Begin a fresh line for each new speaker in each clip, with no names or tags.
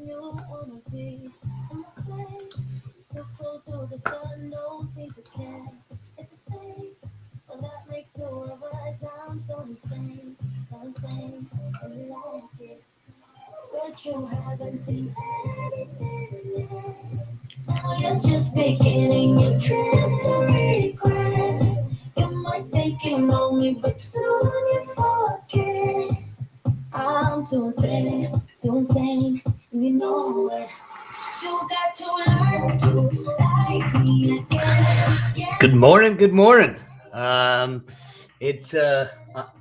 you wanna be in this place. Too close to the sun, don't seem to care. If it's safe, well that makes two of us. I'm so insane, and like it. But you haven't seen anything yet. Now you're just beginning your trip to regrets. You might think you know me, but soon you forget. I'm too insane, and you know it. You got to learn to like me again. Yeah. Good morning. Good morning. It's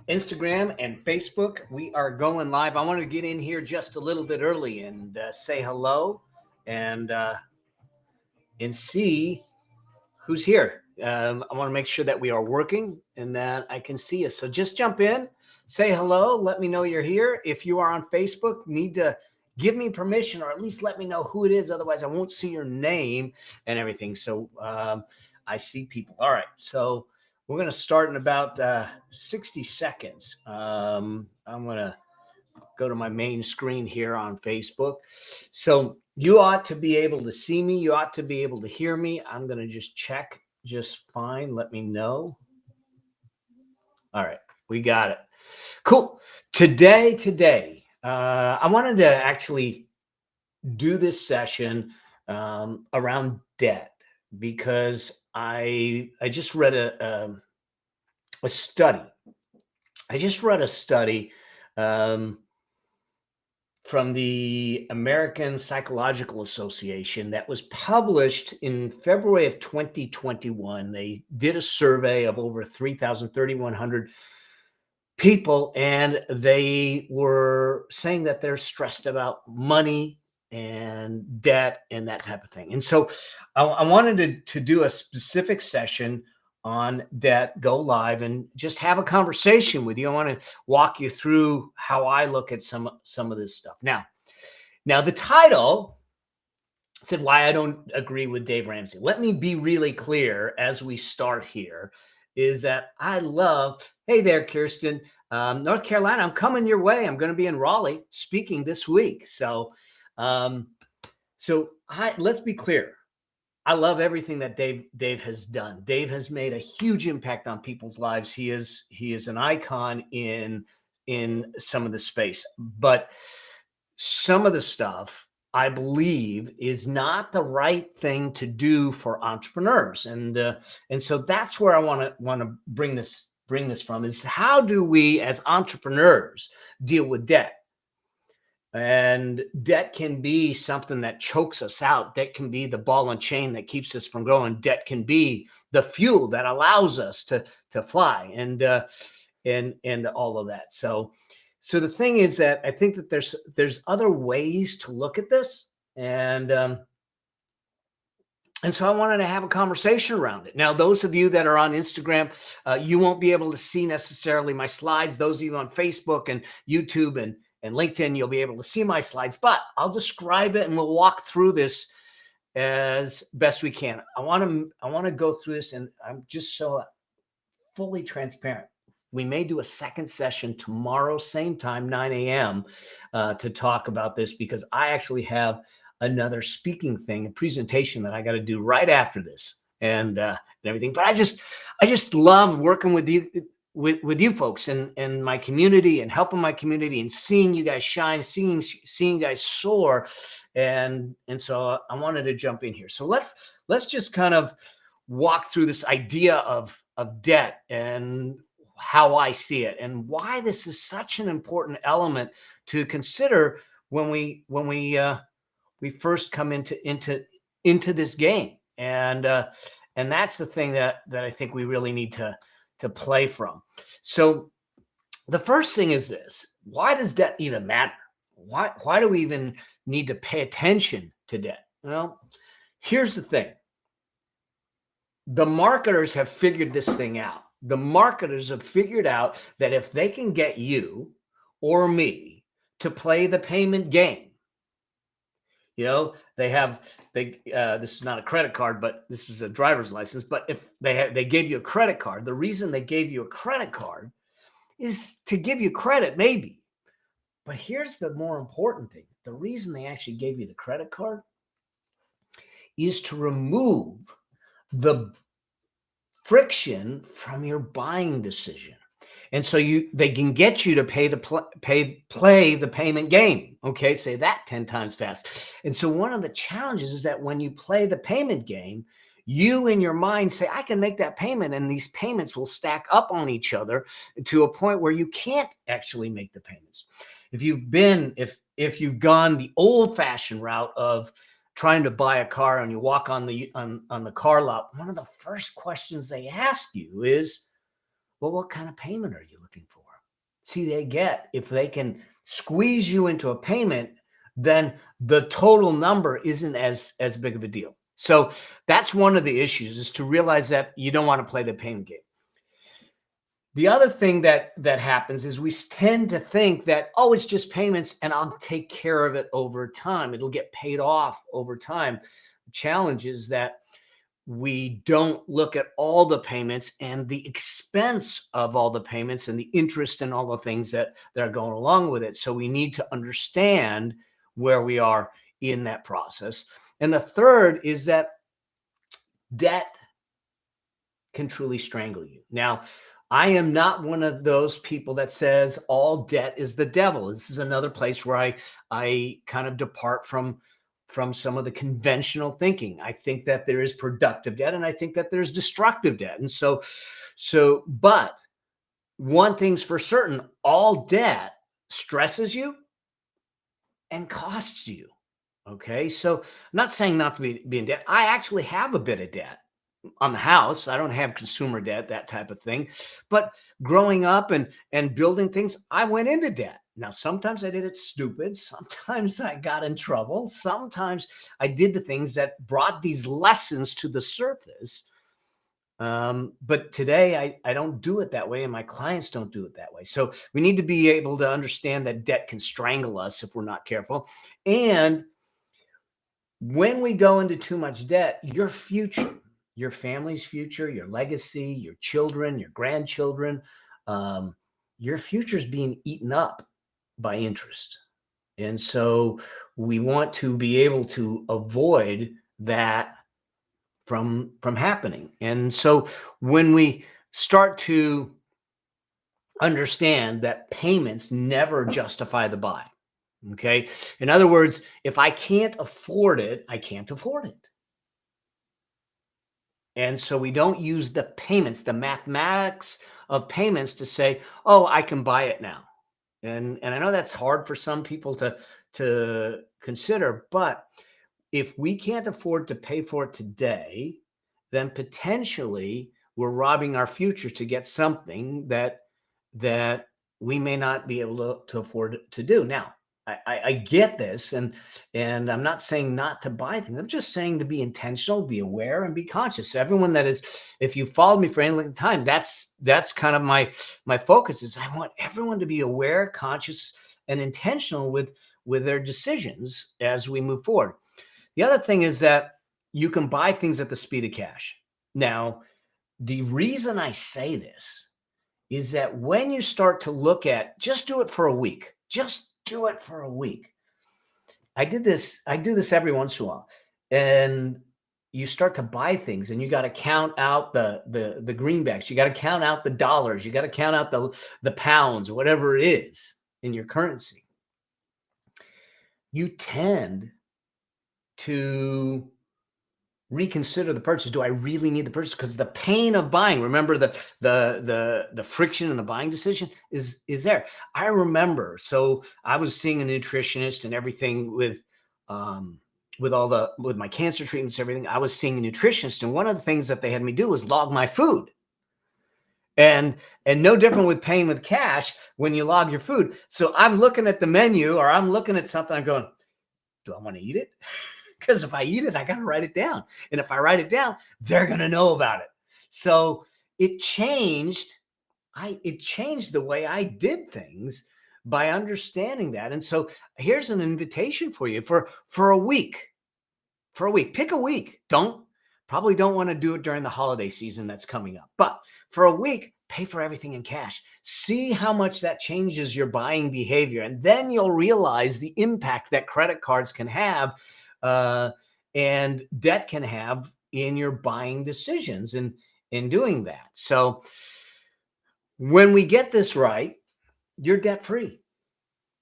Instagram and Facebook. We are going live. I want to get in here just a little bit early and say hello and see who's here. I want to make sure that we are working and that I can see you. So just jump in, say hello, let me know you're here. If you are on Facebook, need to give me permission or at least let me know who it is. Otherwise, I won't see your name and everything. So I see people. All right. So we're going to start in about 60 seconds. I'm going to go to my main screen here on Facebook. So you ought to be able to see me. You ought to be able to hear me. I'm going to just check just fine. Let me know. All right. We got it. Cool. Today, I wanted to actually do this session around debt because I just read a study. I just read a study from the American Psychological Association that was published in February of 2021. They did a survey of over 3,100 people, and they were saying that they're stressed about money and debt and that type of thing. And so I wanted to do a specific session on debt, go live and just have a conversation with you. I want to walk you through how I look at some of this stuff. Now the title said why I don't agree with Dave Ramsey. Let me be really clear as we start here is that I love, hey there, Kirsten, North Carolina, I'm coming your way. I'm going to be in Raleigh speaking this week. So let's be clear. I love everything that Dave has done. Dave has made a huge impact on people's lives. He is an icon in some of the space, but some of the stuff I believe is not the right thing to do for entrepreneurs, and so that's where I want to bring this from is how do we as entrepreneurs deal with debt? And debt can be something that chokes us out. Debt can be the ball and chain that keeps us from growing. Debt can be the fuel that allows us to fly and all of that. So the thing is that I think that there's other ways to look at this, and so I wanted to have a conversation around it. Now, those of you that are on Instagram, you won't be able to see necessarily my slides. Those of you on Facebook and YouTube and LinkedIn, you'll be able to see my slides, but I'll describe it and we'll walk through this as best we can. I want to go through this, and I'm just so fully transparent. We may do a second session tomorrow, same time, 9 a.m. To talk about this because I actually have another speaking thing, a presentation that I got to do right after this and everything. But I just love working with you. With you folks and my community and helping my community and seeing you guys shine, seeing you guys soar. And so I wanted to jump in here. So let's just kind of walk through this idea of debt and how I see it and why this is such an important element to consider when we first come into this game. And that's the thing that I think we really need to play from. So the first thing is this: why does debt even matter? Why do we even need to pay attention to debt? Well, here's the thing. The marketers have figured this thing out. The marketers have figured out that if they can get you or me to play the payment game, this is not a credit card, but this is a driver's license. But if they gave you a credit card, the reason they gave you a credit card is to give you credit, maybe. But here's the more important thing. The reason they actually gave you the credit card is to remove the friction from your buying decision. And so they can get you to play the payment game. Okay, say that 10 times fast. And so one of the challenges is that when you play the payment game, you in your mind say, I can make that payment, and these payments will stack up on each other to a point where you can't actually make the payments. If you've gone the old-fashioned route of trying to buy a car and you walk on the car lot, one of the first questions they ask you is, well, what kind of payment are you looking for? See, if they can squeeze you into a payment, then the total number isn't as big of a deal. So that's one of the issues, is to realize that you don't want to play the payment game. The other thing that happens is we tend to think that, oh, it's just payments and I'll take care of it over time. It'll get paid off over time. The challenge is that we don't look at all the payments and the expense of all the payments and the interest and all the things that are going along with it. So we need to understand where we are in that process. And the third is that debt can truly strangle you. Now, I am not one of those people that says all debt is the devil. This is another place where I kind of depart from some of the conventional thinking. I think that there is productive debt, and I think that there's destructive debt. And but one thing's for certain, all debt stresses you and costs you. Okay. So I'm not saying not to be in debt. I actually have a bit of debt on the house. I don't have consumer debt, that type of thing. But growing up and building things, I went into debt. Now, sometimes I did it stupid. Sometimes I got in trouble. Sometimes I did the things that brought these lessons to the surface. But today I don't do it that way, and my clients don't do it that way. So we need to be able to understand that debt can strangle us if we're not careful. And when we go into too much debt, your future, your family's future, your legacy, your children, your grandchildren, your future is being eaten up by interest. And so we want to be able to avoid that from happening. And so when we start to understand that payments never justify the buy, okay? In other words, if I can't afford it, I can't afford it. And so we don't use the payments, the mathematics of payments, to say, oh, I can buy it now. And I know that's hard for some people to consider, but if we can't afford to pay for it today, then potentially we're robbing our future to get something that we may not be able to afford to do. Now, I get this, and I'm not saying not to buy things. I'm just saying to be intentional, be aware, and be conscious. Everyone that is, if you followed me for any length of time, that's kind of my focus. Is I want everyone to be aware, conscious, and intentional with their decisions as we move forward. The other thing is that you can buy things at the speed of cash. Now, the reason I say this is that when you start to look at, just do it for a week. Just do it for a week. I do this every once in a while. And you start to buy things, and you got to count out the greenbacks. You got to count out the dollars. You got to count out the pounds or whatever it is in your currency. You tend to reconsider the purchase. Do I really need the purchase? Because the pain of buying, remember the friction in the buying decision is there. I remember, so I was seeing a nutritionist and everything with my cancer treatments, everything. I was seeing a nutritionist, and one of the things that they had me do was log my food. And no different with paying with cash when you log your food. So I'm looking at the menu, or I'm looking at something, I'm going, do I want to eat it? Because if I eat it, I got to write it down. And if I write it down, they're going to know about it. So it changed the way I did things by understanding that. And so here's an invitation for you for a week. For a week. Pick a week. Probably don't want to do it during the holiday season that's coming up. But for a week, pay for everything in cash. See how much that changes your buying behavior. And then you'll realize the impact that credit cards can have and debt can have in your buying decisions and in doing that. So when we get this right, you're debt free.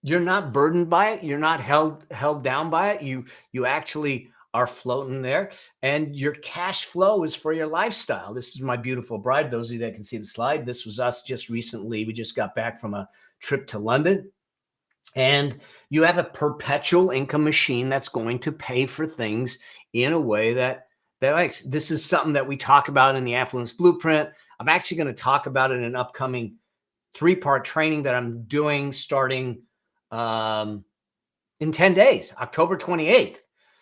You're not burdened by it. You're not held down by it. You actually are floating there, and your cash flow is for your lifestyle. This is my beautiful bride. Those of you that can see the slide, this was us just recently. We just got back from a trip to London, and you have a perpetual income machine that's going to pay for things in a way that likes. This is something that we talk about in the Affluence Blueprint. I'm actually going to talk about it in an upcoming 3-part training that I'm doing starting in 10 days, October 28th.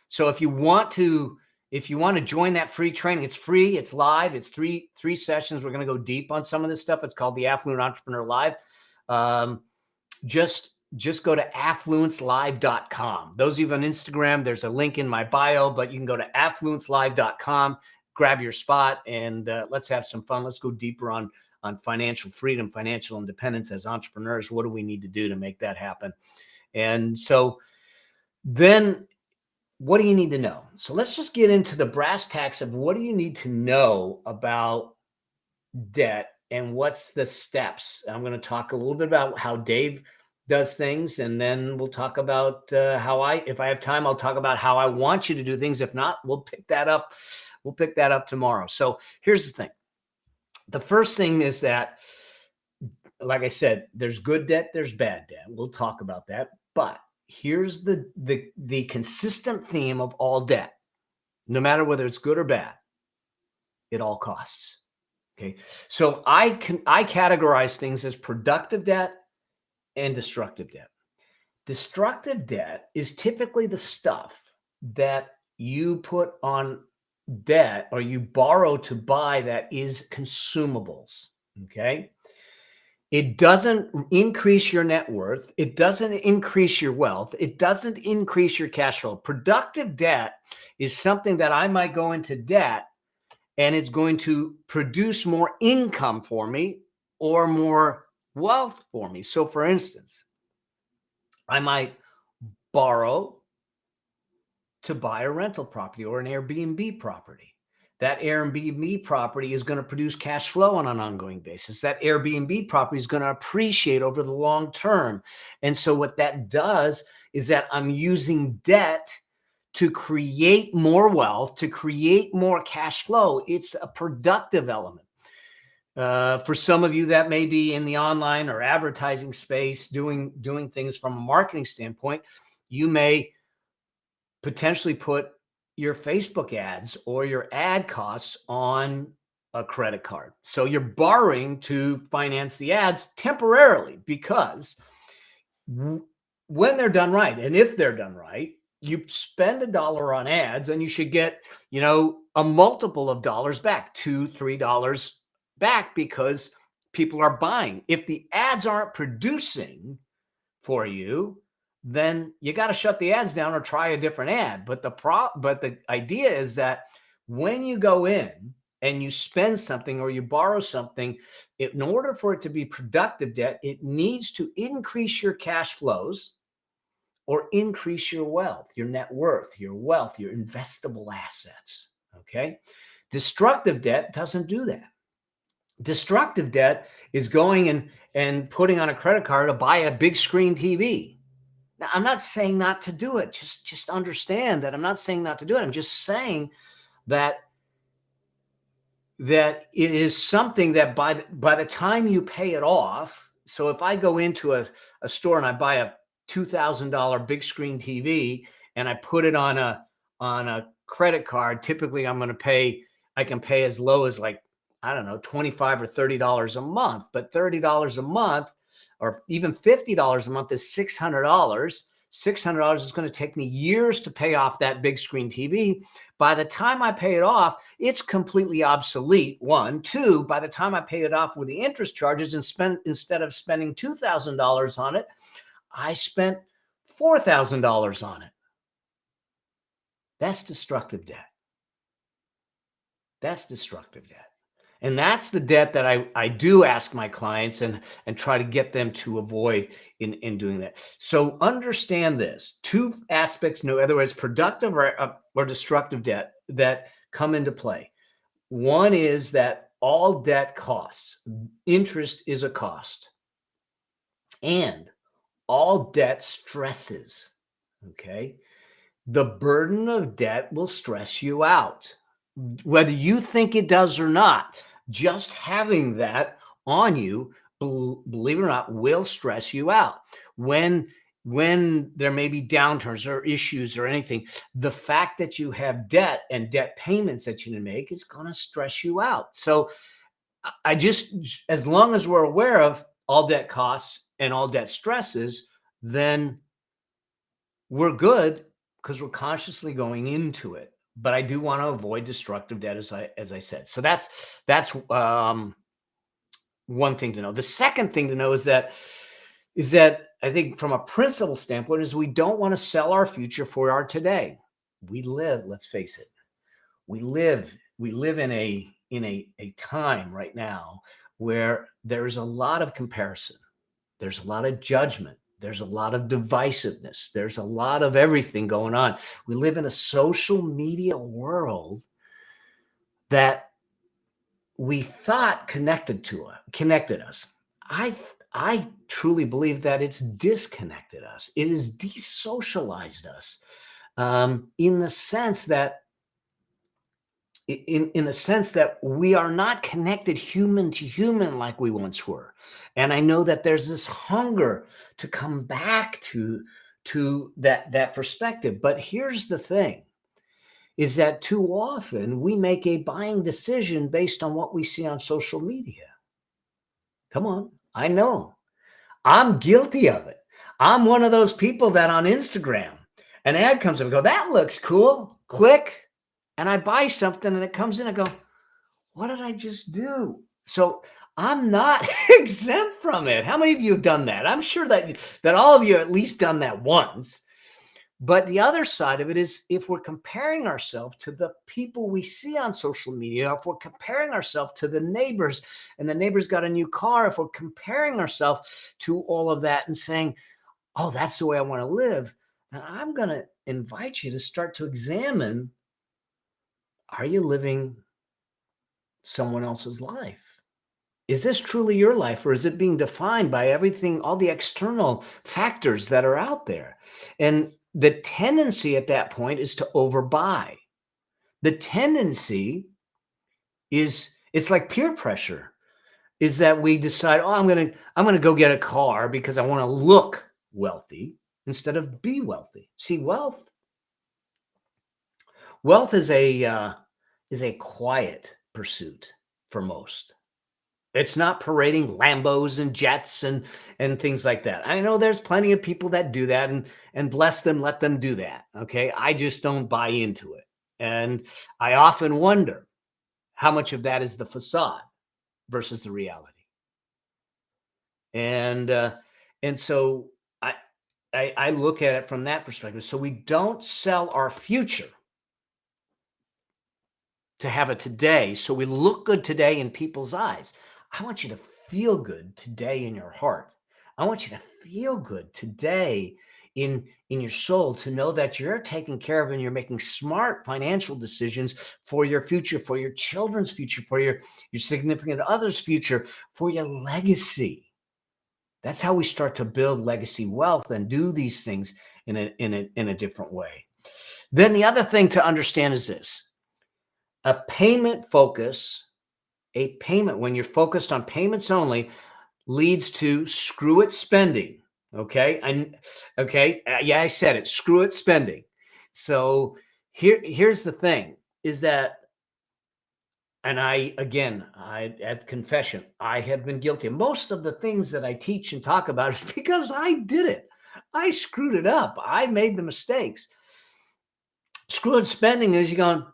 So if you want to join that free training, it's free, it's live, it's three sessions. We're going to go deep on some of this stuff. It's called the Affluent Entrepreneur Live. Just go to affluencelive.com. Those of you on Instagram, there's a link in my bio, but you can go to affluencelive.com, grab your spot, and let's have some fun. Let's go deeper on financial freedom, financial independence as entrepreneurs. What do we need to do to make that happen? And so then what do you need to know? So let's just get into the brass tacks of what do you need to know about debt and what's the steps. I'm going to talk a little bit about how Dave does things, and then we'll talk about if I have time, I'll talk about how I want you to do things. If not, we'll pick that up. We'll pick that up tomorrow. So here's the thing. The first thing is that, like I said, there's good debt, there's bad debt. We'll talk about that. But here's the consistent theme of all debt. No matter whether it's good or bad, it all costs. Okay. So I categorize things as productive debt and destructive debt. Destructive debt is typically the stuff that you put on debt or you borrow to buy that is consumables. Okay. It doesn't increase your net worth. It doesn't increase your wealth. It doesn't increase your cash flow. Productive debt is something that I might go into debt and it's going to produce more income for me or more wealth for me. So for instance, I might borrow to buy a rental property or an Airbnb property. That Airbnb property is going to produce cash flow on an ongoing basis. That Airbnb property is going to appreciate over the long term. And so what that does is that I'm using debt to create more wealth, to create more cash flow. It's a productive element. For some of you that may be in the online or advertising space, doing things from a marketing standpoint, you may potentially put your Facebook ads or your ad costs on a credit card. So you're borrowing to finance the ads temporarily, because when they're done right, and if they're done right, you spend $1 on ads and you should get, a multiple of dollars back, $2, $3 back, because people are buying. If the ads aren't producing for you, then you got to shut the ads down or try a different ad. But the idea is that when you go in and you spend something or you borrow something, in order for it to be productive debt, it needs to increase your cash flows or increase your wealth, your net worth, your wealth, your investable assets. Okay. Destructive debt doesn't do that. Destructive debt is going and putting on a credit card to buy a big screen TV. Now, I'm not saying not to do it. Just understand that I'm not saying not to do it. I'm just saying that it is something that by the time you pay it off. So if I go into a store and I buy a $2,000 big screen TV and I put it on a credit card, typically I can pay as low as like, I don't know, $25 or $30 a month, but $30 a month or even $50 a month is $600. $600 is going to take me years to pay off that big screen TV. By the time I pay it off, it's completely obsolete. One, two, by the time I pay it off with the interest charges instead of spending $2,000 on it, I spent $4,000 on it. That's destructive debt. That's destructive debt. And that's the debt that I do ask my clients and try to get them to avoid in doing that. So understand this: two aspects, in other words, productive or destructive debt that come into play. One is that all debt costs. Interest is a cost, and all debt stresses. Okay. The burden of debt will stress you out, whether you think it does or not. Just having that on you, believe it or not, will stress you out. When there may be downturns or issues or anything, the fact that you have debt and debt payments that you need to make is going to stress you out. So I just, as long as we're aware of all debt costs and all debt stresses, then we're good because we're consciously going into it. But I do want to avoid destructive debt, as I said. So that's one thing to know. The second thing to know is that I think from a principle standpoint is we don't want to sell our future for our today. We live, let's face it, we live in a time right now where there's a lot of comparison. There's a lot of judgment. There's a lot of divisiveness. There's a lot of everything going on. We live in a social media world that we thought connected us. I truly believe that it's disconnected us. It has desocialized us, in the sense that we are not connected human to human like we once were. And I know that there's this hunger to come back to that perspective. But here's the thing, is that too often we make a buying decision based on what we see on social media. Come on, I know. I'm guilty of it. I'm one of those people that on Instagram, an ad comes up and go, that looks cool. Click. And I buy something and it comes in. I go, what did I just do? So I'm not exempt from it. How many of you have done that? I'm sure that all of you have at least done that once. But the other side of it is, if we're comparing ourselves to the people we see on social media, if we're comparing ourselves to the neighbors and the neighbor's got a new car, if we're comparing ourselves to all of that and saying, oh, that's the way I want to live, then I'm going to invite you to start to examine, are you living someone else's life? Is this truly your life, or is it being defined by everything, all the external factors that are out there? And the tendency at that point is to overbuy. The tendency is, it's like peer pressure, is that we decide, oh, I'm going to go get a car because I want to look wealthy instead of be wealthy. See, wealth is a quiet pursuit for most. It's not parading Lambos and jets and things like that. I know there's plenty of people that do that, and bless them, let them do that. Okay. I just don't buy into it. And I often wonder how much of that is the facade versus the reality. And so I look at it from that perspective. So we don't sell our future to have it today. So we look good today in people's eyes. I want you to feel good today in your heart. I want you to feel good today in your soul, to know that you're taken care of and you're making smart financial decisions for your future, for your children's future, for your significant other's future, for your legacy. That's how we start to build legacy wealth and do these things in a different way. Then the other thing to understand is this: a payment focus, when you're focused on payments only, leads to screw it spending. Okay. Yeah, I said it, screw it spending. So here's the thing, is that, and I at confession, I have been guilty. Most of the things that I teach and talk about is because I did it. I screwed it up. I made the mistakes. Screw it spending is, you're going,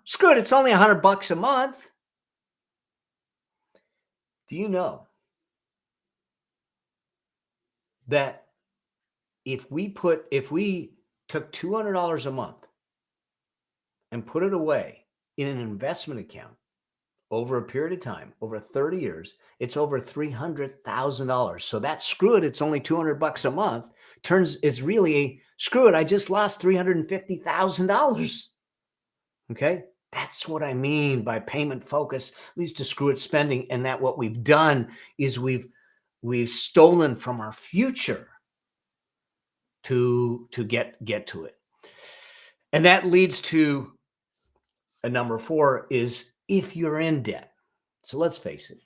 screw it, it's only $100 a month. Do you know that if we took $200 a month and put it away in an investment account, over a period of time, over 30 years, it's over $300,000. So that screw it, it's only $200 a month, is really a screw it, I just lost $350,000. Okay. That's what I mean by payment focus leads to screw it spending. And that what we've done is we've stolen from our future to get to it. And that leads to a number 4 is if you're in debt. So let's face it,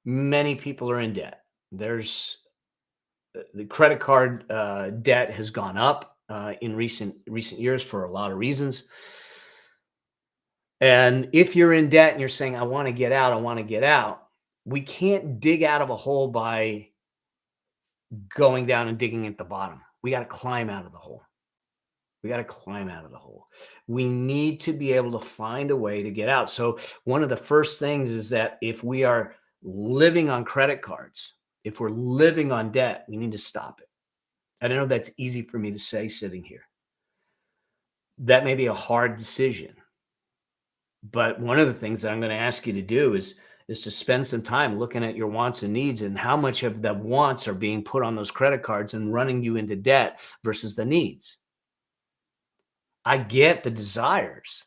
many people are in debt. There's the credit card debt has gone up in recent years for a lot of reasons. And if you're in debt and you're saying, I want to get out, we can't dig out of a hole by going down and digging at the bottom. We got to climb out of the hole. We need to be able to find a way to get out. So one of the first things is that if we are living on credit cards, if we're living on debt, we need to stop it. I don't know if that's easy for me to say sitting here. That may be a hard decision. But one of the things that I'm going to ask you to do is to spend some time looking at your wants and needs and how much of the wants are being put on those credit cards and running you into debt versus the needs. I get the desires,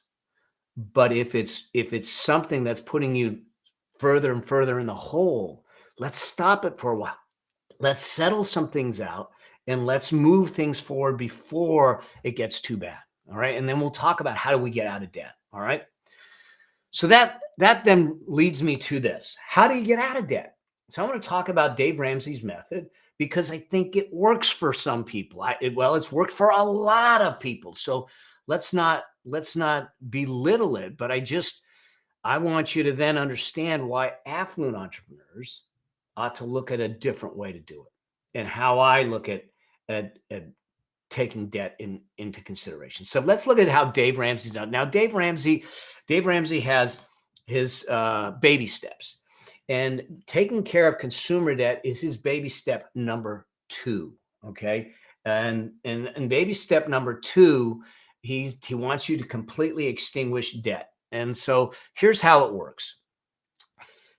but if it's something that's putting you further and further in the hole, let's stop it for a while. Let's settle some things out and let's move things forward before it gets too bad. All right. And then we'll talk about how do we get out of debt. All right. So that then leads me to this. How do you get out of debt? So I'm going to talk about Dave Ramsey's method because I think it works for some people. It's worked for a lot of people. So let's not belittle it, but I want you to then understand why affluent entrepreneurs ought to look at a different way to do it and how I look at taking debt into consideration. So let's look at how Dave Ramsey's done. Now, Dave Ramsey has his baby steps, and taking care of consumer debt is his baby step number 2. Okay, and baby step number 2, he wants you to completely extinguish debt. And so here's how it works.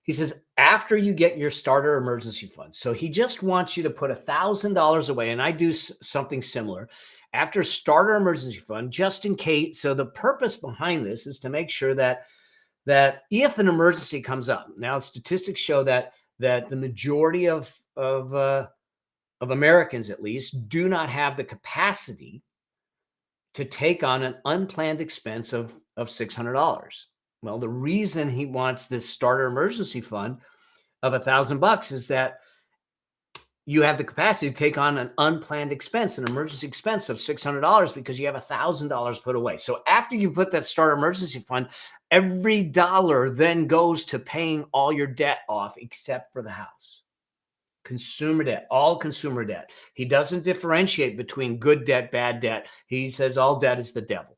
He says, after you get your starter emergency fund, so he just wants you to put $1,000 away, and I do something similar. After starter emergency fund, just in case. So the purpose behind this is to make sure that if an emergency comes up, now statistics show that the majority of Americans, at least, do not have the capacity to take on an unplanned expense of $600. Well, the reason he wants this starter emergency fund of $1,000 is that you have the capacity to take on an unplanned expense, an emergency expense of $600 because you have $1,000 put away. So after you put that starter emergency fund, every dollar then goes to paying all your debt off except for the house. Consumer debt, all consumer debt. He doesn't differentiate between good debt, bad debt. He says all debt is the devil.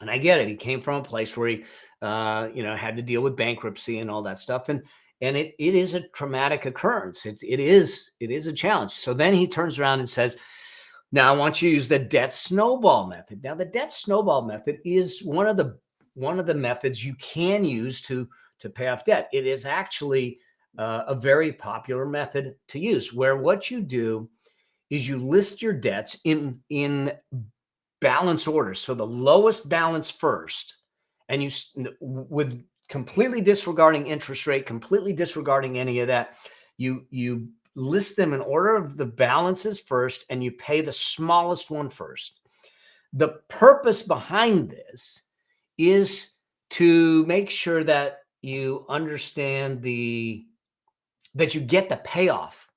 And I get it. He came from a place where he, had to deal with bankruptcy and all that stuff. And it is a traumatic occurrence. It is a challenge. So then he turns around and says, now I want you to use the debt snowball method. Now the debt snowball method is one of the methods you can use to pay off debt. It is actually a very popular method to use, where what you do is you list your debts in balance order. So the lowest balance first, and you with completely disregarding interest rate, completely disregarding any of that, you list them in order of the balances first, and you pay the smallest one first. The purpose behind this is to make sure that you understand that you get the payoff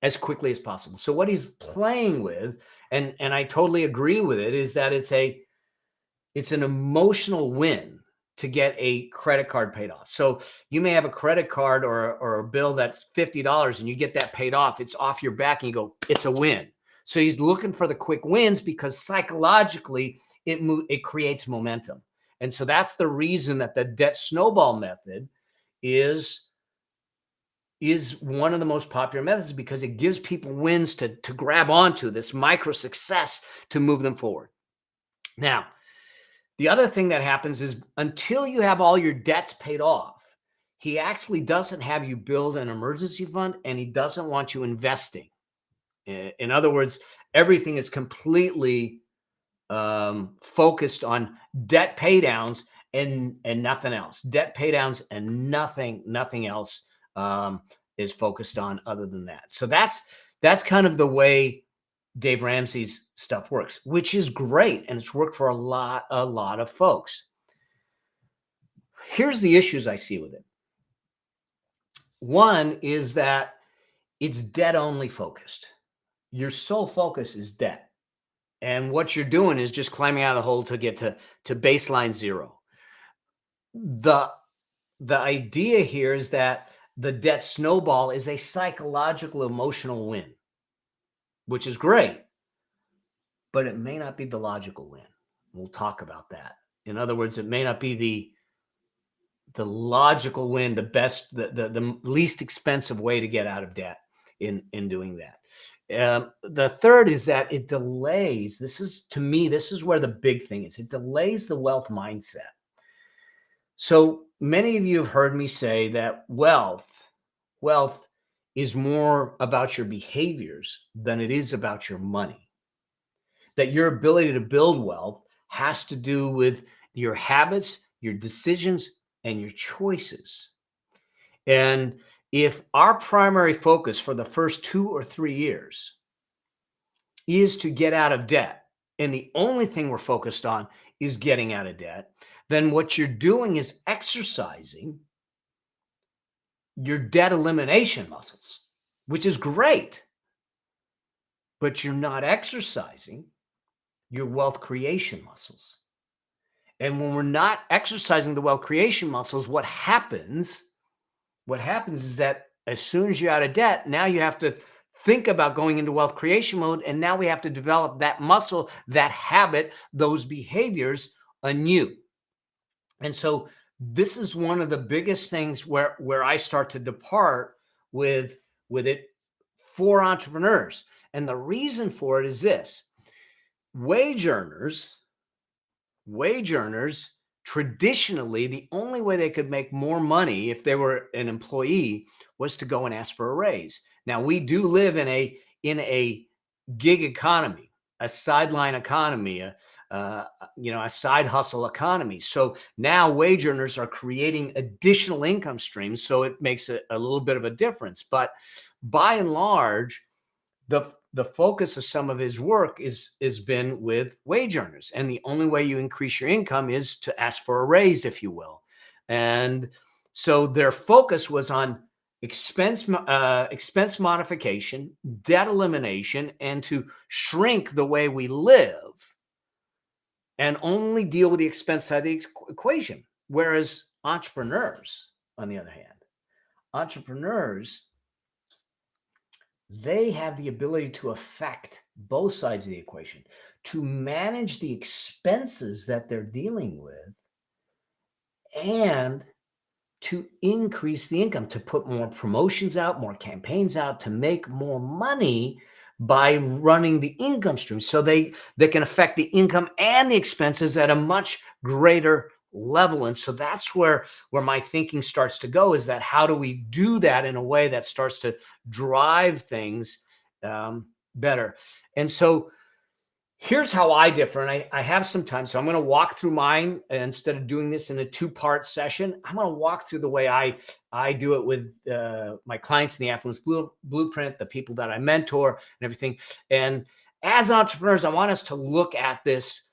as quickly as possible. So what he's playing with, and I totally agree with it, is that it's an emotional win to get a credit card paid off. So you may have a credit card or a bill that's $50 and you get that paid off. It's off your back and you go, it's a win. So he's looking for the quick wins because psychologically it creates momentum. And so that's the reason that the debt snowball method is one of the most popular methods, because it gives people wins to grab onto, this micro success to move them forward. Now, the other thing that happens is until you have all your debts paid off, he actually doesn't have you build an emergency fund, and he doesn't want you investing. In other words, everything is completely focused on debt pay downs and nothing else. Debt pay downs and nothing else is focused on other than that. So that's kind of the way Dave Ramsey's stuff works, which is great, and it's worked for a lot of folks. Here's the issues I see with it. One is that it's debt only focused. Your sole focus is debt. And what you're doing is just climbing out of the hole to get to baseline zero. The idea here is that the debt snowball is a psychological, emotional win, which is great, but it may not be the logical win. We'll talk about that. In other words, it may not be the logical win, the best, the least expensive way to get out of debt in doing that. The third is that it delays. This is where the big thing is. It delays the wealth mindset. So many of you have heard me say that wealth is more about your behaviors than it is about your money. That your ability to build wealth has to do with your habits, your decisions, and your choices. And if our primary focus for the first 2 or 3 years is to get out of debt, and the only thing we're focused on is getting out of debt, then what you're doing is exercising your debt elimination muscles, which is great, but you're not exercising your wealth creation muscles. And when we're not exercising the wealth creation muscles, what happens is that as soon as you're out of debt, now you have to think about going into wealth creation mode. And now we have to develop that muscle, that habit, those behaviors anew. And so this is one of the biggest things where I start to depart with it for entrepreneurs. And the reason for it is this: wage earners, traditionally, the only way they could make more money if they were an employee was to go and ask for a raise. Now, we do live in a gig economy, a sideline economy, a side hustle economy. So now wage earners are creating additional income streams, so it makes a little bit of a difference. But by and large, the focus of some of his work is been with wage earners, and the only way you increase your income is to ask for a raise, if you will. And so their focus was on expense modification, debt elimination, and to shrink the way we live, and only deal with the expense side of the equation. Whereas entrepreneurs, on the other hand, they have the ability to affect both sides of the equation, to manage the expenses that they're dealing with, and to increase the income, to put more promotions out, more campaigns out, to make more money by running the income stream. So they can affect the income and the expenses at a much greater level. And so that's where my thinking starts to go, is that how do we do that in a way that starts to drive things better? And so here's how I differ, and I have some time, so I'm going to walk through mine. Instead of doing this in a 2-part session, I'm going to walk through the way I do it with my clients in the Affluence Blueprint, the people that I mentor and everything. And as entrepreneurs, I want us to look at this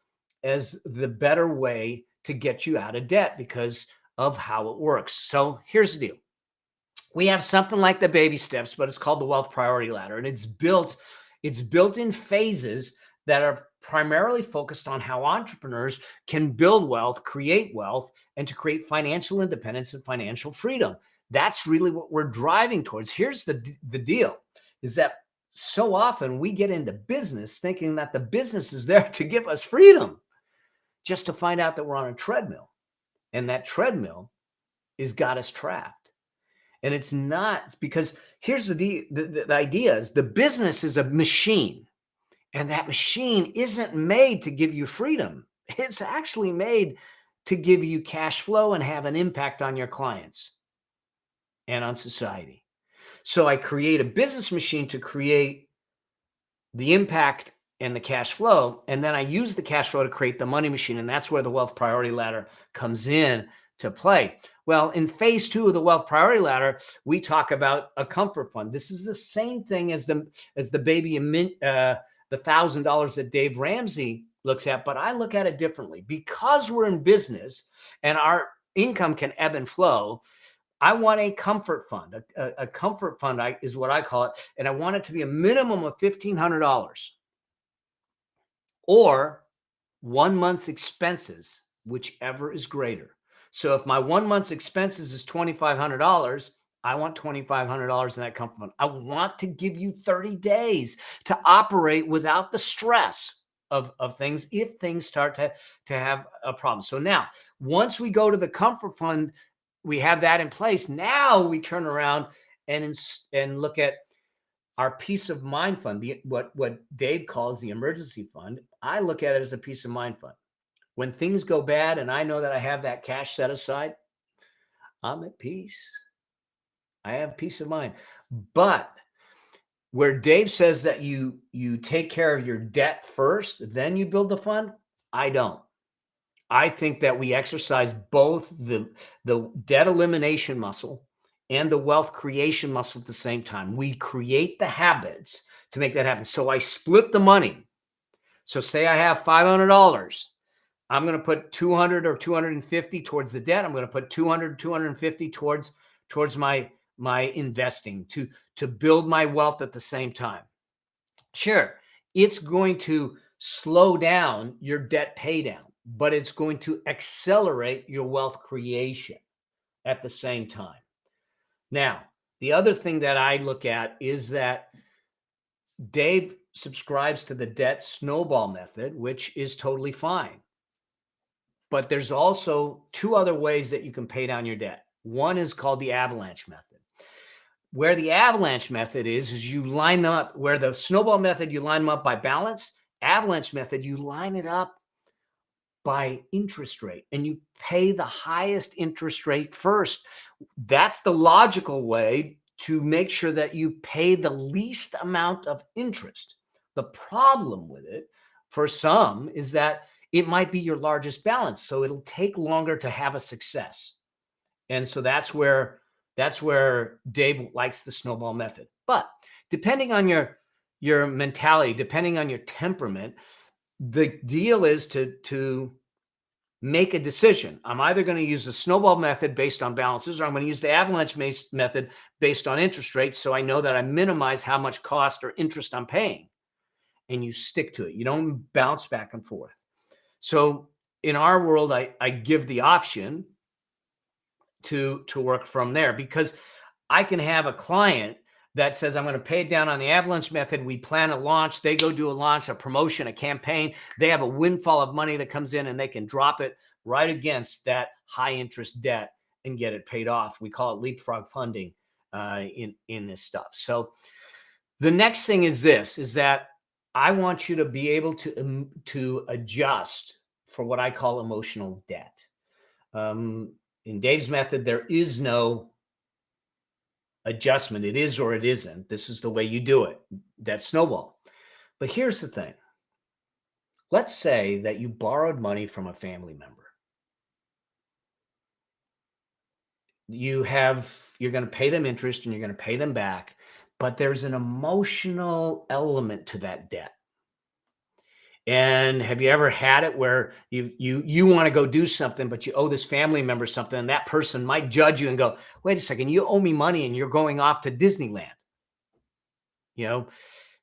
as the better way to get you out of debt because of how it works. So here's the deal. We have something like the baby steps, but it's called the wealth priority ladder. And it's built in phases that are primarily focused on how entrepreneurs can build wealth, create wealth, and to create financial independence and financial freedom. That's really what we're driving towards. Here's the deal, is that so often we get into business thinking that the business is there to give us freedom, just to find out that we're on a treadmill. And that treadmill has got us trapped. And it's not, because here's the idea is the business is a machine. And that machine isn't made to give you freedom. It's actually made to give you cash flow and have an impact on your clients. and on society. So I create a business machine to create the impact and the cash flow. And then I use the cash flow to create the money machine. And that's where the wealth priority ladder comes in to play. Well, in phase 2 of the wealth priority ladder, we talk about a comfort fund. This is the same thing as the baby the $1,000 that Dave Ramsey looks at, but I look at it differently. Because we're in business and our income can ebb and flow, I want a comfort fund. A comfort fund is what I call it. And I want it to be a minimum of $1,500 or 1 month's expenses, whichever is greater. So if my 1 month's expenses is $2,500, I want $2,500 in that comfort fund. I want to give you 30 days to operate without the stress of things if things start to have a problem. So now, once we go to the comfort fund, we have that in place. Now we turn around and look at our peace of mind fund, what Dave calls the emergency fund. I look at it as a peace of mind fund. When things go bad and I know that I have that cash set aside, I'm at peace. I have peace of mind. But where Dave says that you take care of your debt first, then you build the fund, I don't. I think that we exercise both the debt elimination muscle and the wealth creation muscle at the same time. We create the habits to make that happen. So I split the money. So say I have $500. I'm going to put 200 or 250 towards the debt. I'm going to put 200, 250 towards my investing to build my wealth at the same time. Sure, it's going to slow down your debt pay down, but it's going to accelerate your wealth creation at the same time. Now, the other thing that I look at is that Dave subscribes to the debt snowball method, which is totally fine. But there's also 2 other ways that you can pay down your debt. One is called the avalanche method. Where the avalanche method is you line them up. Where the snowball method, you line them up by balance. Avalanche method, you line it up by interest rate, and you pay the highest interest rate first. That's the logical way to make sure that you pay the least amount of interest. The problem with it for some is that it might be your largest balance, so it'll take longer to have a success. And so that's where Dave likes the snowball method. But depending on your mentality, depending on your temperament, the deal is to make a decision. I'm either going to use the snowball method based on balances, or I'm going to use the avalanche method based on interest rates, so I know that I minimize how much cost or interest I'm paying. And you stick to it. You don't bounce back and forth. So in our world, I give the option to work from there, because I can have a client that says, I'm going to pay it down on the avalanche method. We plan a launch. They go do a launch, a promotion, a campaign. They have a windfall of money that comes in, and they can drop it right against that high interest debt and get it paid off. We call it leapfrog funding in this stuff. So the next thing is this, is that I want you to be able to adjust for what I call emotional debt. In Dave's method, there is no adjustment. It is or it isn't. This is the way you do it. That snowball. But here's the thing. Let's say that you borrowed money from a family member. You're going to pay them interest and you're going to pay them back, but there's an emotional element to that debt. And have you ever had it where you want to go do something, but you owe this family member something, and that person might judge you and go, wait a second, you owe me money and you're going off to Disneyland.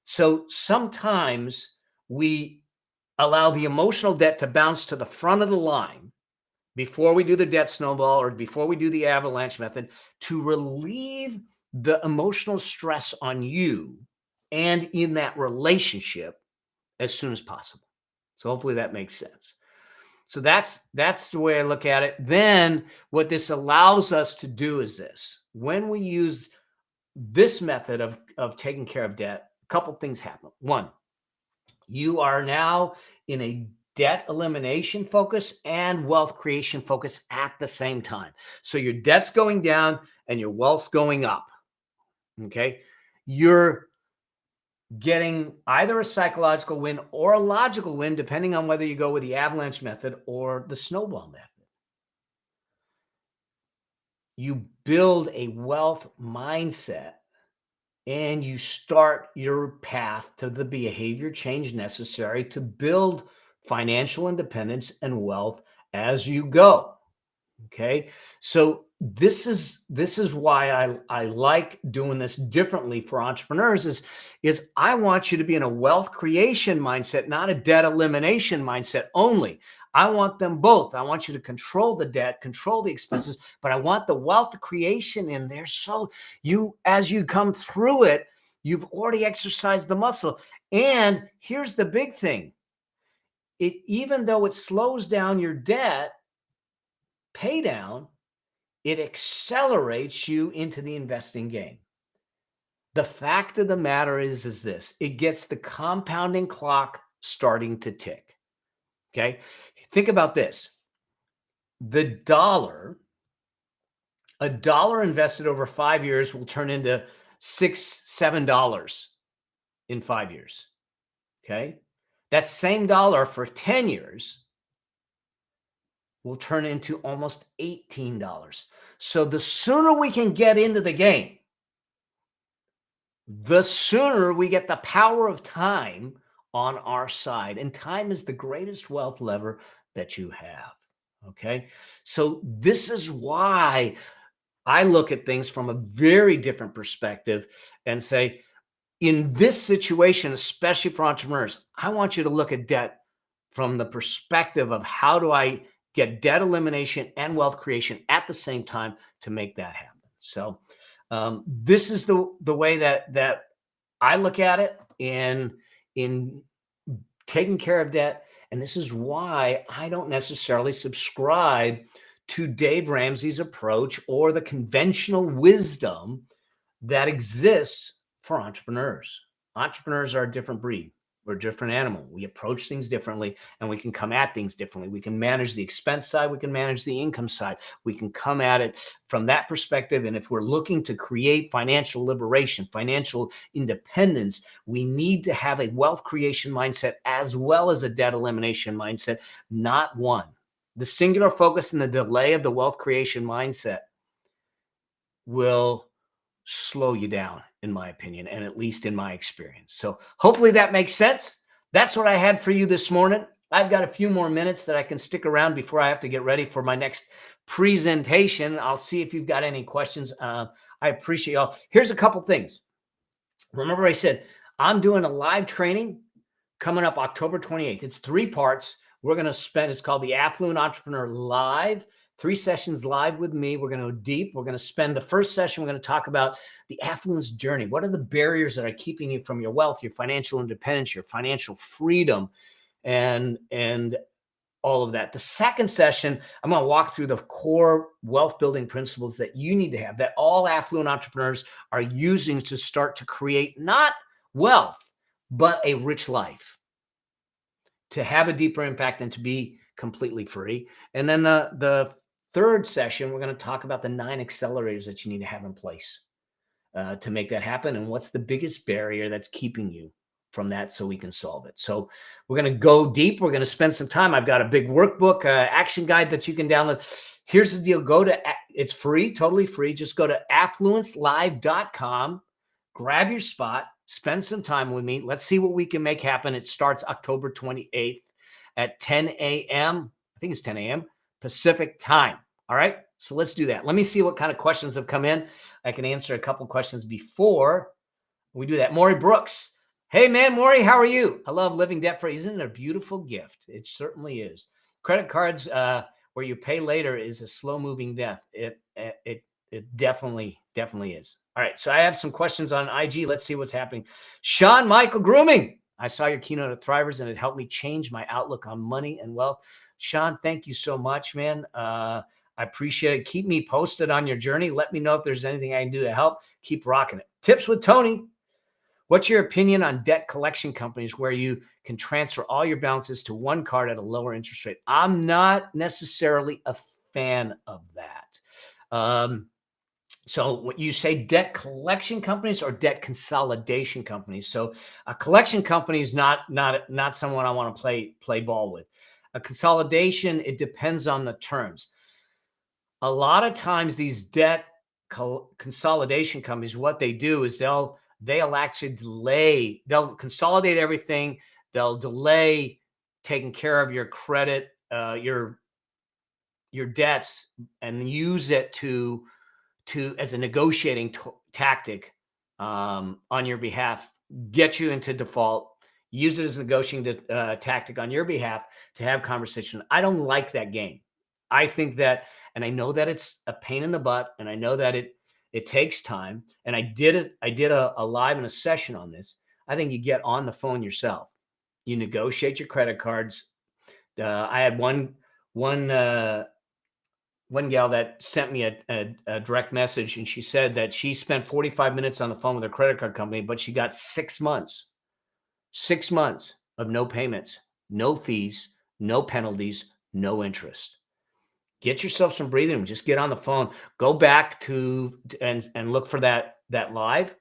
So sometimes we allow the emotional debt to bounce to the front of the line before we do the debt snowball or before we do the avalanche method, to relieve the emotional stress on you and in that relationship as soon as possible. So hopefully that makes sense. So that's the way I look at it. Then what this allows us to do is this. When we use this method of taking care of debt, a couple things happen. One, you are now in a debt elimination focus and wealth creation focus at the same time. So your debt's going down and your wealth's going up. Okay. You're getting either a psychological win or a logical win, depending on whether you go with the avalanche method or the snowball method. You build a wealth mindset and you start your path to the behavior change necessary to build financial independence and wealth as you go. Okay. So this is why I like doing this differently for entrepreneurs is I want you to be in a wealth creation mindset, not a debt elimination mindset only. I want them both. I want you to control the debt, control the expenses, but I want the wealth creation in there. So as you come through it, you've already exercised the muscle. And here's the big thing. Even though it slows down your debt pay down, it accelerates you into the investing game. The fact of the matter is this: it gets the compounding clock starting to tick. Okay. Think about this. A dollar invested over 5 years will turn into $6-7 in 5 years. Okay. That same dollar for 10 years will turn into almost $18. So the sooner we can get into the game, the sooner we get the power of time on our side. And time is the greatest wealth lever that you have. Okay. So this is why I look at things from a very different perspective and say, in this situation, especially for entrepreneurs, I want you to look at debt from the perspective of how do I get debt elimination and wealth creation at the same time to make that happen. So this is the way that I look at it in taking care of debt. And this is why I don't necessarily subscribe to Dave Ramsey's approach or the conventional wisdom that exists for entrepreneurs. Entrepreneurs are a different breed. We're a different animal. We approach things differently and we can come at things differently. We can manage the expense side. We can manage the income side. We can come at it from that perspective. And if we're looking to create financial liberation, financial independence, we need to have a wealth creation mindset as well as a debt elimination mindset, not one. The singular focus and the delay of the wealth creation mindset will slow you down, in my opinion, and at least in my experience. So hopefully that makes sense. That's what I had for you this morning. I've got a few more minutes that I can stick around before I have to get ready for my next presentation. I'll see if you've got any questions. I appreciate y'all. Here's a couple things. Remember I said I'm doing a live training coming up October 28th. It's 3 parts. We're going to spend, it's called the Affluent Entrepreneur Live. 3 sessions live with me. We're going to go deep. We're going to spend the first session. We're going to talk about the affluence journey. What are the barriers that are keeping you from your wealth, your financial independence, your financial freedom, and all of that. The second session, I'm going to walk through the core wealth building principles that you need to have, that all affluent entrepreneurs are using to start to create not wealth, but a rich life, to have a deeper impact and to be completely free. And then the third session, we're going to talk about the 9 accelerators that you need to have in place to make that happen. And what's the biggest barrier that's keeping you from that so we can solve it. So we're going to go deep. We're going to spend some time. I've got a big workbook, action guide that you can download. Here's the deal. It's free, totally free. Just go to affluencelive.com, grab your spot, spend some time with me. Let's see what we can make happen. It starts October 28th at 10 a.m. I think it's 10 a.m. Pacific time. All right. So let's do that. Let me see what kind of questions have come in. I can answer a couple questions before we do that. Maury Brooks. Hey, man, Maury, how are you? I love living debt-free. Isn't it a beautiful gift? It certainly is. Credit cards where you pay later is a slow-moving death. It definitely is. All right. So I have some questions on IG. Let's see what's happening. Sean Michael Grooming. I saw your keynote at Thrivers and it helped me change my outlook on money and wealth. Sean, thank you so much, man. I appreciate it. Keep me posted on your journey. Let me know if there's anything I can do to help. Keep rocking it. Tips with Tony. What's your opinion on debt collection companies where you can transfer all your balances to one card at a lower interest rate? I'm not necessarily a fan of that. So what you say, debt collection companies or debt consolidation companies? So a collection company is not someone I want to play ball with. A consolidation, it depends on the terms. A lot of times these debt consolidation companies, what they do is they'll actually delay, they'll consolidate everything, they'll delay taking care of your credit, your debts, and use it to as a negotiating tactic on your behalf, get you into default, use it as a negotiating tactic on your behalf to have conversation. I don't like that game. I think that, and I know that it's a pain in the butt, and I know that it takes time. And I did a live and a session on this. I think you get on the phone yourself. You negotiate your credit cards. I had one gal that sent me a direct message, and she said that she spent 45 minutes on the phone with her credit card company, but she got 6 months of no payments, no fees, no penalties, no interest. Get yourself some breathing room. Just get on the phone. Go back to and look for that live,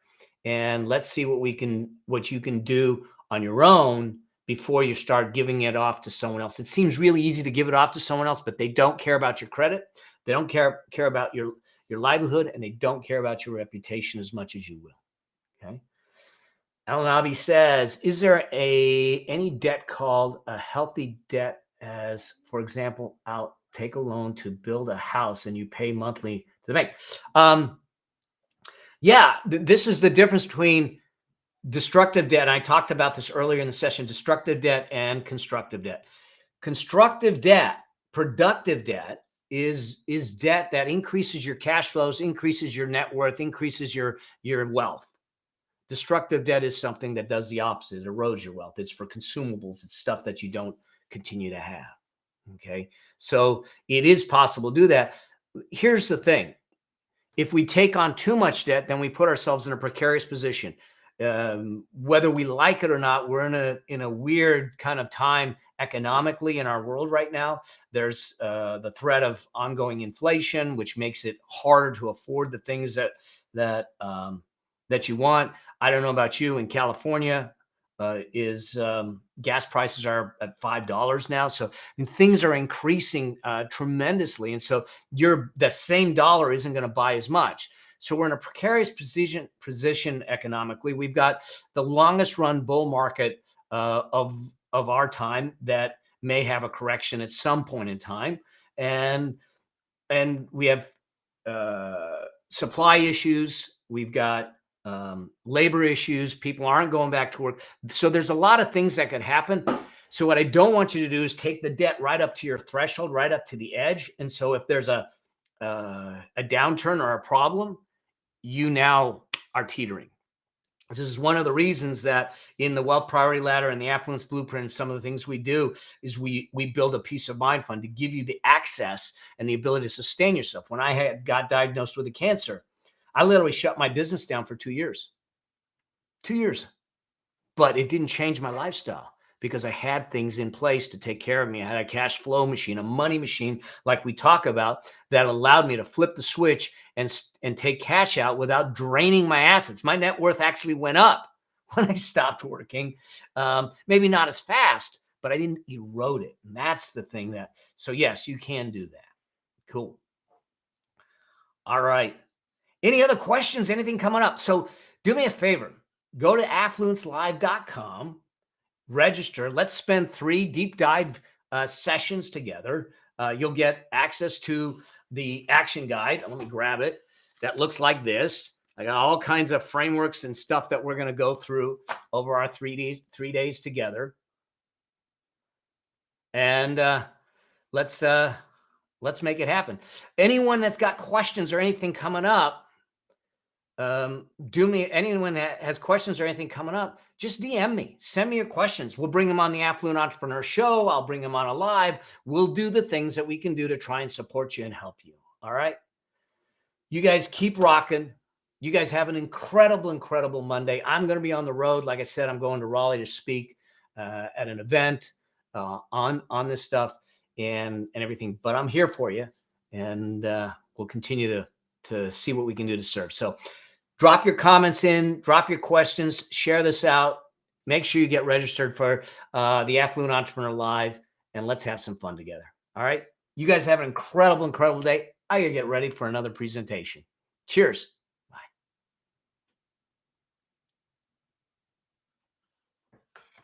and let's see what you can do on your own before you start giving it off to someone else. It seems really easy to give it off to someone else, but they don't care about your credit. They don't care about your livelihood, and they don't care about your reputation as much as you will. Okay. Alan Abbey says, is there any debt called a healthy debt? As, for example, I'll take a loan to build a house and you pay monthly to the bank. Yeah, this is the difference between destructive debt. I talked about this earlier in the session, destructive debt and constructive debt. Constructive debt, productive debt is debt that increases your cash flows, increases your net worth, increases your wealth. Destructive debt is something that does the opposite. It erodes your wealth. It's for consumables. It's stuff that you don't continue to have. Okay. So it is possible to do that. Here's the thing. If we take on too much debt, then we put ourselves in a precarious position. Whether we like it or not, we're in a weird kind of time economically in our world right now. There's the threat of ongoing inflation, which makes it harder to afford the things that you want. I don't know about you. In California, gas prices are at $5 now. So things are increasing tremendously. And so the same dollar isn't going to buy as much. So we're in a precarious position economically. We've got the longest run bull market of our time that may have a correction at some point in time. And we have supply issues. We've got labor issues. People aren't going back to work. So there's a lot of things that could happen. So what I don't want you to do is take the debt right up to your threshold, right up to the edge. And so if there's a downturn or a problem, you now are teetering. This is one of the reasons that in the Wealth Priority Ladder and the Affluence Blueprint, and some of the things we do is we build a peace of mind fund to give you the access and the ability to sustain yourself. When I got diagnosed with a cancer, I literally shut my business down for 2 years. 2 years. But it didn't change my lifestyle because I had things in place to take care of me. I had a cash flow machine, a money machine, like we talk about, that allowed me to flip the switch and take cash out without draining my assets. My net worth actually went up when I stopped working. Maybe not as fast, but I didn't erode it. And that's the thing so yes, you can do that. Cool. All right. Any other questions? Anything coming up? So do me a favor. Go to affluencelive.com, register. Let's spend 3 deep dive sessions together. You'll get access to the action guide. Let me grab it. That looks like this. I got all kinds of frameworks and stuff that we're going to go through over our 3 days together. And let's make it happen. Anyone that's got questions or anything coming up, anyone that has questions or anything coming up, just DM me, send me your questions. We'll bring them on the Affluent Entrepreneur Show. I'll bring them on a live. We'll do the things that we can do to try and support you and help you. All right. You guys keep rocking. You guys have an incredible, incredible Monday. I'm going to be on the road. Like I said, I'm going to Raleigh to speak at an event on this stuff and everything. But I'm here for you, and we'll continue to see what we can do to serve. So drop your comments in, drop your questions, share this out. Make sure you get registered for the Affluent Entrepreneur Live, and let's have some fun together. All right. You guys have an incredible, incredible day. I gotta get ready for another presentation. Cheers.